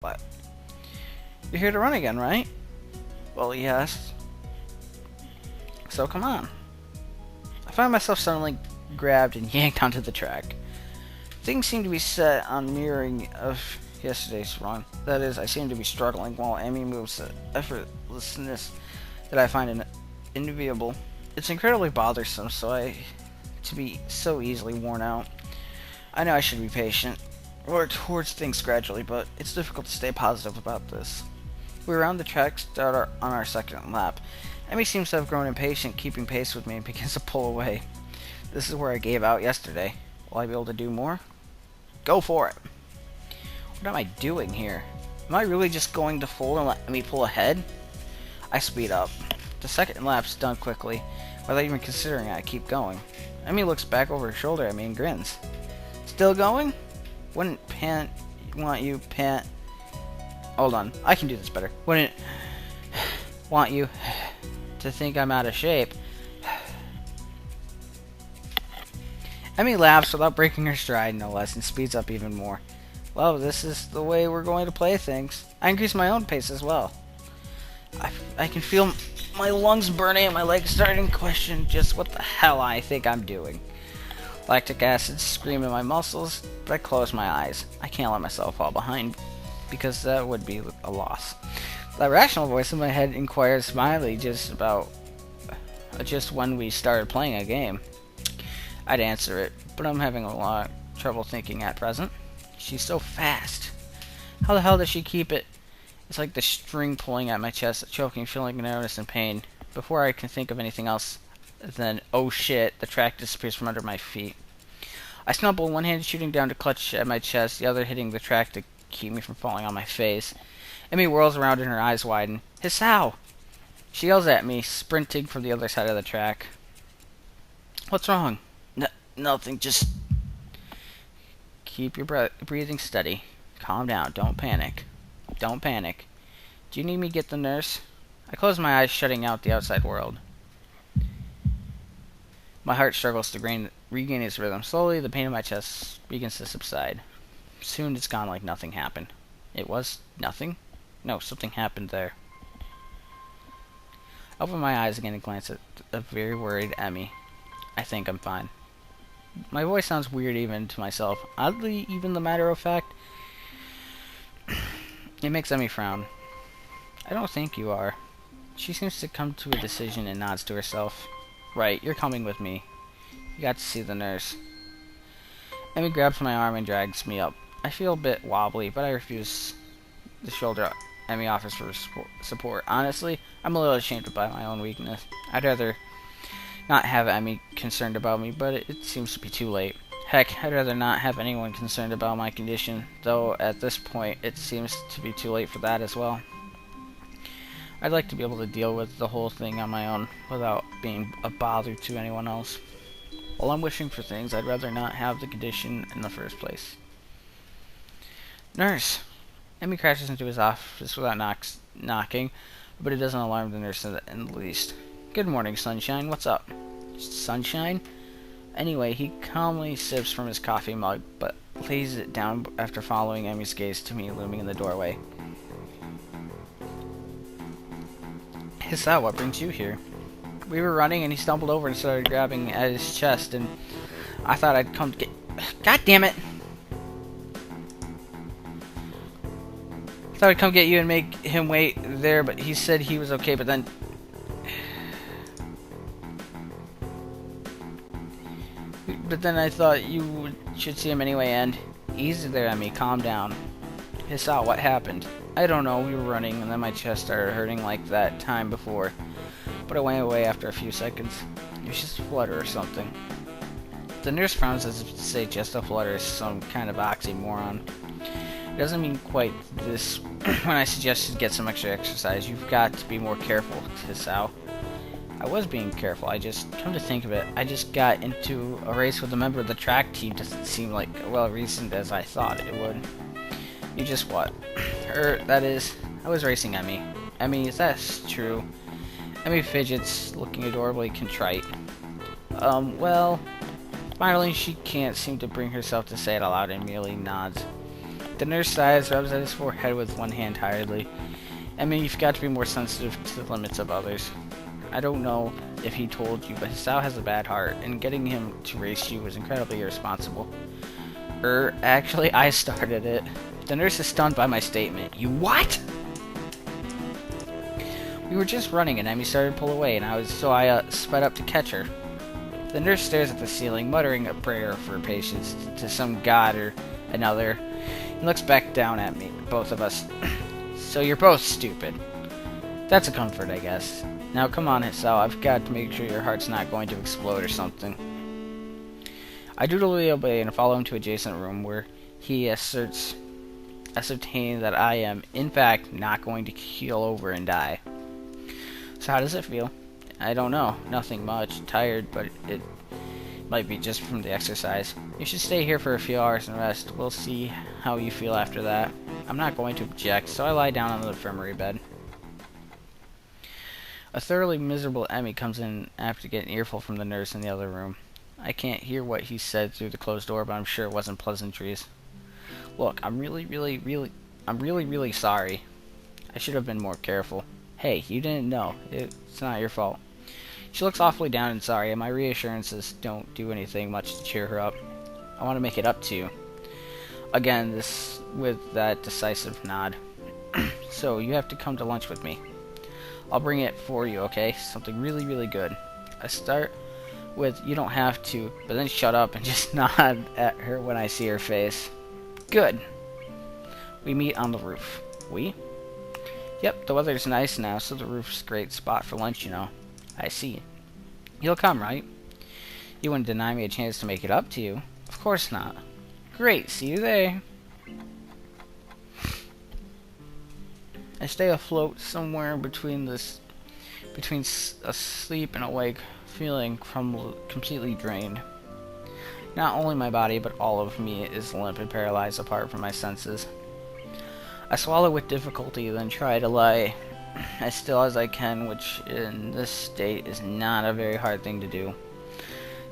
What? You're here to run again, right? Well, yes. So come on. I find myself suddenly grabbed and yanked onto the track. Things seem to be set on mirroring of yesterday's run. That is, I seem to be struggling while Amy moves with effortlessness that I find enviable. It's incredibly bothersome to be so easily worn out. I know I should be patient, work towards things gradually, but it's difficult to stay positive about this. We're on the track, on our second lap. Amy seems to have grown impatient, keeping pace with me, and begins to pull away. This is where I gave out yesterday. Will I be able to do more? Go for it! What am I doing here? Am I really just going to fold and let me pull ahead? I speed up. The second lap's done quickly. Without even considering it, I keep going. Amy looks back over her shoulder at me and grins. Still going? Wouldn't want you pant... Hold on, I can do this better. Wouldn't want you to think I'm out of shape. Emmy laughs without breaking her stride, no less, and speeds up even more. Well, this is the way we're going to play things. I increase my own pace as well. I can feel my lungs burning and my legs starting to question just what the hell I think I'm doing. Lactic acid scream in my muscles, but I close my eyes. I can't let myself fall behind, because that would be a loss. The rational voice in my head inquires smilingly just when we started playing a game. I'd answer it, but I'm having a lot of trouble thinking at present. She's so fast. How the hell does she keep it? It's like the string pulling at my chest, a choking feeling of nervousness and pain. Before I can think of anything else, then, oh shit, the track disappears from under my feet. I stumble, one hand shooting down to clutch at my chest, the other hitting the track to keep me from falling on my face. Emmy whirls around and her eyes widen. Hisao! She yells at me, sprinting from the other side of the track. What's wrong? Nothing, just... Keep your breathing steady. Calm down, don't panic. Don't panic. Do you need me to get the nurse? I close my eyes, shutting out the outside world. My heart struggles to regain its rhythm. Slowly, the pain in my chest begins to subside. Soon it's gone like nothing happened. It was nothing? No, something happened there. I open my eyes again and glance at a very worried Emmy. I think I'm fine. My voice sounds weird even to myself. Oddly, even the matter of fact. It makes Emmy frown. I don't think you are. She seems to come to a decision and nods to herself. Right, you're coming with me. You got to see the nurse. Emmy grabs my arm and drags me up. I feel a bit wobbly, but I refuse the shoulder Emmy offers for support. Honestly, I'm a little ashamed about my own weakness. I'd rather not have Emmy concerned about me, but it seems to be too late. Heck, I'd rather not have anyone concerned about my condition, though at this point it seems to be too late for that as well. I'd like to be able to deal with the whole thing on my own without being a bother to anyone else. While I'm wishing for things, I'd rather not have the condition in the first place. Nurse! Emmy crashes into his office without knocking, but it doesn't alarm the nurse in the least. Good morning, Sunshine. What's up? Sunshine? Anyway, he calmly sips from his coffee mug, but lays it down after following Emmy's gaze to me looming in the doorway. Hisao, what brings you here? We were running and he stumbled over and started grabbing at his chest, and I thought I'd come to get... God damn it! I thought I'd come get you and make him wait there, but he said he was okay, but then... But then I thought you should see him anyway, and... Easy there, Emmy, calm down. Hisao, what happened? I don't know, we were running, and then my chest started hurting like that time before. But it went away after a few seconds. It was just a flutter or something. The nurse frowns as if to say just a flutter is some kind of oxymoron. It doesn't mean quite this when I suggested get some extra exercise. You've got to be more careful, Hisao. I was being careful, come to think of it, I just got into a race with a member of the track team. Doesn't seem like well reasoned as I thought it would. You just what? That is, I was racing Emmy. Emmy, is that true? Emmy fidgets, looking adorably contrite. Well, finally she can't seem to bring herself to say it aloud and merely nods. The nurse sighs, rubs at his forehead with one hand tiredly. I mean, you've got to be more sensitive to the limits of others. I don't know if he told you, but Hisao has a bad heart, and getting him to race you was incredibly irresponsible. Actually, I started it. The nurse is stunned by my statement. You what? We were just running, and Emmy started to pull away, and I sped up to catch her. The nurse stares at the ceiling, muttering a prayer for patience to some god or another, and looks back down at me, both of us. So you're both stupid. That's a comfort, I guess. Now come on, Hisao, I've got to make sure your heart's not going to explode or something. I dutifully obey and follow him to an adjacent room where he ascertains that I am, in fact, not going to keel over and die. So how does it feel? I don't know. Nothing much. Tired, but it might be just from the exercise. You should stay here for a few hours and rest. We'll see how you feel after that. I'm not going to object, so I lie down on the infirmary bed. A thoroughly miserable Emmy comes in after getting an earful from the nurse in the other room. I can't hear what he said through the closed door, but I'm sure it wasn't pleasantries. Look, I'm really sorry. I should have been more careful. Hey, you didn't know. It's not your fault. She looks awfully down and sorry, and my reassurances don't do anything much to cheer her up. I want to make it up to you. Again, this with that decisive nod. So, you have to come to lunch with me. I'll bring it for you, okay? Something really good. I start with, you don't have to, but then shut up and just nod at her when I see her face. Good. We meet on the roof. We? Yep, the weather's nice now, so the roof's a great spot for lunch, you know. I see. You'll come, right? You wouldn't deny me a chance to make it up to you. Of course not. Great, see you there. I stay afloat somewhere between asleep and awake, feeling completely drained. Not only my body, but all of me is limp and paralyzed apart from my senses. I swallow with difficulty, then try to lie as still as I can, which in this state is not a very hard thing to do.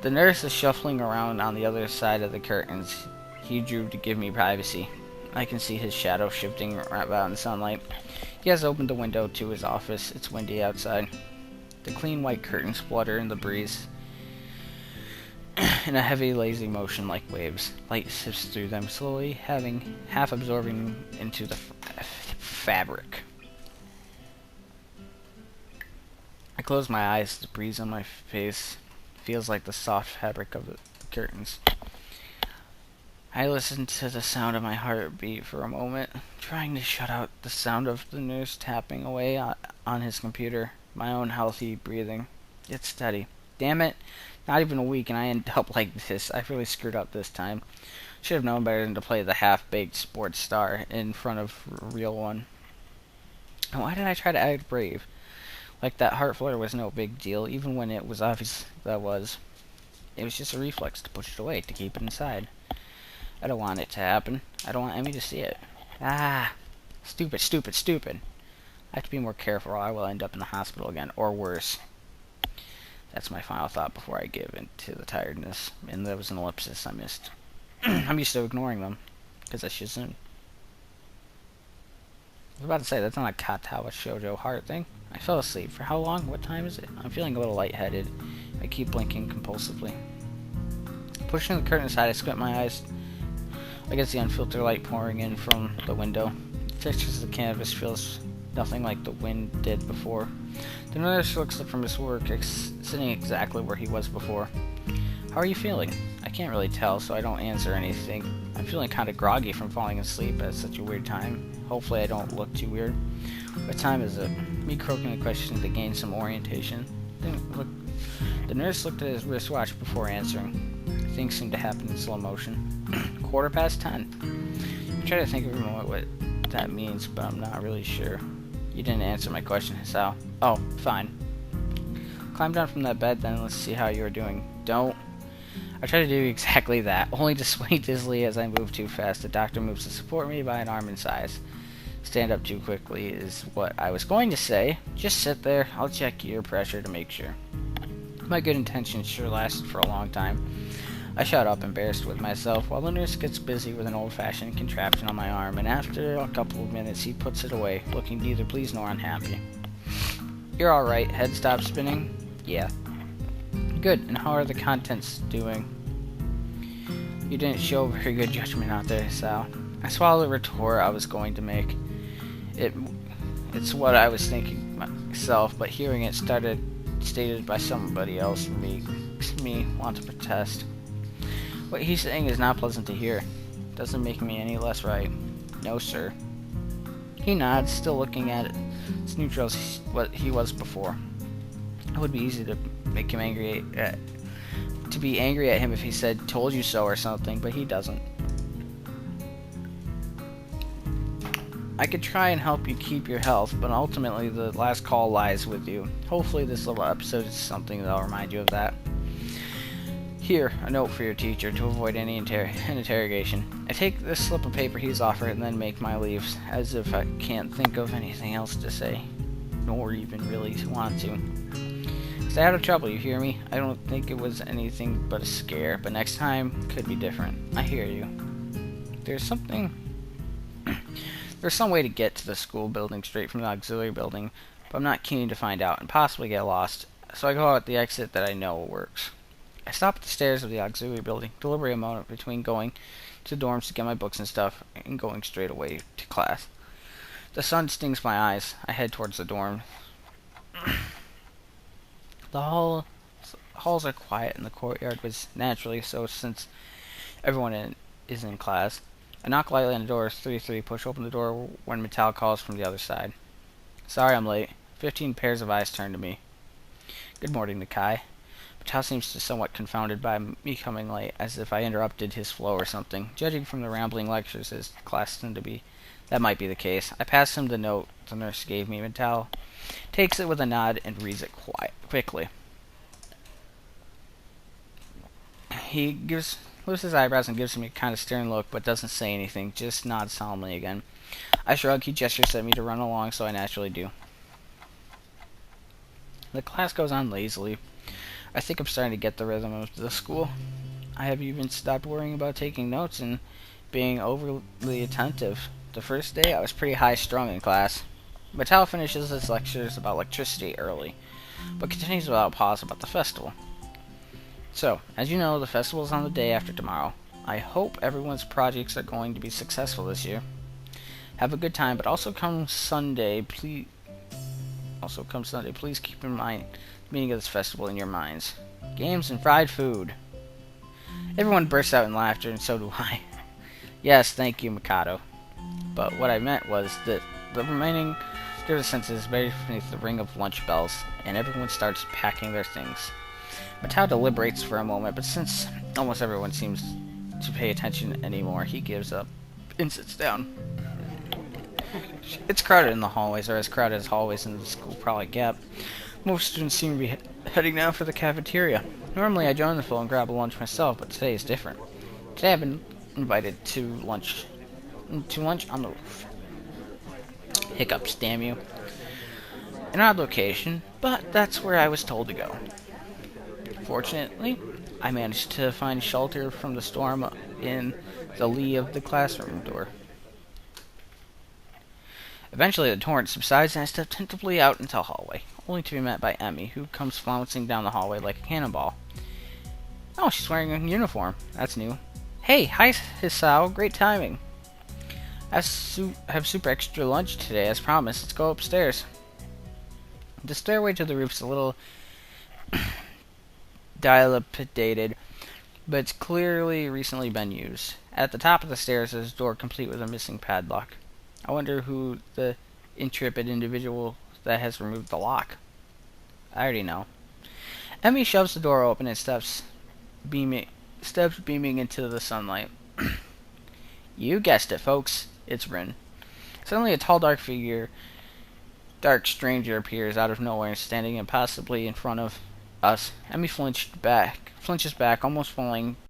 The nurse is shuffling around on the other side of the curtains he drew to give me privacy. I can see his shadow shifting about in the sunlight. He has opened the window to his office. It's windy outside. The clean white curtains flutter in the breeze in a heavy, lazy motion like waves. Light sifts through them slowly, half absorbing into the fabric. I close my eyes. The breeze on my face feels like the soft fabric of the curtains. I listen to the sound of my heartbeat for a moment, trying to shut out the sound of the nurse tapping away on his computer, my own healthy breathing. It's steady. Damn it, not even a week and I end up like this. I really screwed up this time. Should have known better than to play the half-baked sports star in front of a real one. And why did I try to act brave? Like that heart flutter was no big deal, even when it was obvious that was. It was just a reflex to push it away, to keep it inside. I don't want it to happen. I don't want Emmy to see it. Ah! Stupid. I have to be more careful or I will end up in the hospital again, or worse. That's my final thought before I give in to the tiredness. And there was an ellipsis I missed. I'm used to ignoring them, because I should soon. I was about to say, that's not a Katawa Shoujo heart thing. I fell asleep. For how long? What time is it? I'm feeling a little lightheaded. I keep blinking compulsively. Pushing the curtain aside, I squint my eyes against the unfiltered light pouring in from the window. The textures of the canvas feels nothing like the wind did before. The nurse looks up from his work, sitting exactly where he was before. How are you feeling? I can't really tell, so I don't answer anything. I'm feeling kind of groggy from falling asleep at such a weird time. Hopefully I don't look too weird. What time is it? Me croaking the question to gain some orientation. The nurse looked at his wristwatch before answering. Things seemed to happen in slow motion. 10:15. I try to think of a moment what that means, but I'm not really sure. You didn't answer my question, Hisao. Oh, fine. Climb down from that bed, then let's see how you're doing. Don't. I try to do exactly that, only to sway dizzily as I move too fast. The doctor moves to support me by an arm and sighs. Stand up too quickly is what I was going to say. Just sit there. I'll check your pressure to make sure. My good intentions sure lasted for a long time. I shut up, embarrassed with myself, while the nurse gets busy with an old-fashioned contraption on my arm, and after a couple of minutes he puts it away, looking neither pleased nor unhappy. You're alright, head stops spinning? Yeah. Good, and how are the contents doing? You didn't show very good judgment out there, Sal. I swallowed the retort I was going to make. It's what I was thinking myself, but hearing it stated by somebody else makes me want to protest. What he's saying is not pleasant to hear. Doesn't make me any less right. No, sir. He nods, still looking at it. It's neutral as what he was before. It would be easy to make him angry to be angry at him if he said, "Told you so" or something, but he doesn't. I could try and help you keep your health, but ultimately the last call lies with you. Hopefully this little episode is something that'll remind you of that. Here, a note for your teacher to avoid any interrogation. I take this slip of paper he's offered and then make my leaves, as if I can't think of anything else to say, nor even really want to. Stay out of trouble, you hear me? I don't think it was anything but a scare, but next time could be different. I hear you. There's some way to get to the school building straight from the auxiliary building, but I'm not keen to find out and possibly get lost, so I go out the exit that I know works. I stop at the stairs of the auxiliary building, deliberate a moment between going to the dorms to get my books and stuff and going straight away to class. The sun stings my eyes. I head towards the dorm. The halls are quiet and the courtyard was naturally so since everyone is in class. I knock lightly on the door, 3-3, push open the door when Metal calls from the other side. Sorry I'm late. 15 pairs of eyes turn to me. Good morning, Nakai. Metal seems to somewhat confounded by me coming late, as if I interrupted his flow or something. Judging from the rambling lectures his class tend to be, that might be the case. I pass him the note the nurse gave me. Metal takes it with a nod and reads it quickly. He lifts his eyebrows and gives me a kind of stern look, but doesn't say anything, just nods solemnly again. I shrug. He gestures at me to run along, so I naturally do. The class goes on lazily. I think I'm starting to get the rhythm of the school. I have even stopped worrying about taking notes and being overly attentive. The first day, I was pretty high-strung in class. Metal finishes his lectures about electricity early, but continues without pause about the festival. So, as you know, the festival is on the day after tomorrow. I hope everyone's projects are going to be successful this year. Have a good time, but also come Sunday, please keep in mind the meaning of this festival in your minds. Games and fried food. Everyone bursts out in laughter, and so do I. Yes, thank you, Mikado. But what I meant was that the remaining senses is buried beneath the ring of lunch bells, and everyone starts packing their things. Matao deliberates for a moment, but since almost everyone seems to pay attention anymore, he gives up and sits down. It's crowded in the hallways, or as crowded as hallways in the school probably get. Most students seem to be heading now for the cafeteria. Normally I join the flow and grab a lunch myself, but today is different. Today I've been invited to lunch on the roof. Hiccups, damn you. An odd location, but that's where I was told to go. Fortunately, I managed to find shelter from the storm in the lee of the classroom door. Eventually the torrent subsides and I step tentatively out into the hallway, only to be met by Emmy, who comes flouncing down the hallway like a cannonball. Oh, she's wearing a uniform. That's new. Hey, hi Hisao, great timing. I have super extra lunch today, as promised. Let's go upstairs. The stairway to the roof is a little dilapidated, but it's clearly recently been used. At the top of the stairs is a door complete with a missing padlock. I wonder who the intrepid individual that has removed the lock. I already know. Emmy shoves the door open and steps beaming into the sunlight. You guessed it, folks. It's Rin. Suddenly a tall, dark stranger appears out of nowhere, standing impossibly in front of us. Emmy flinches back, almost falling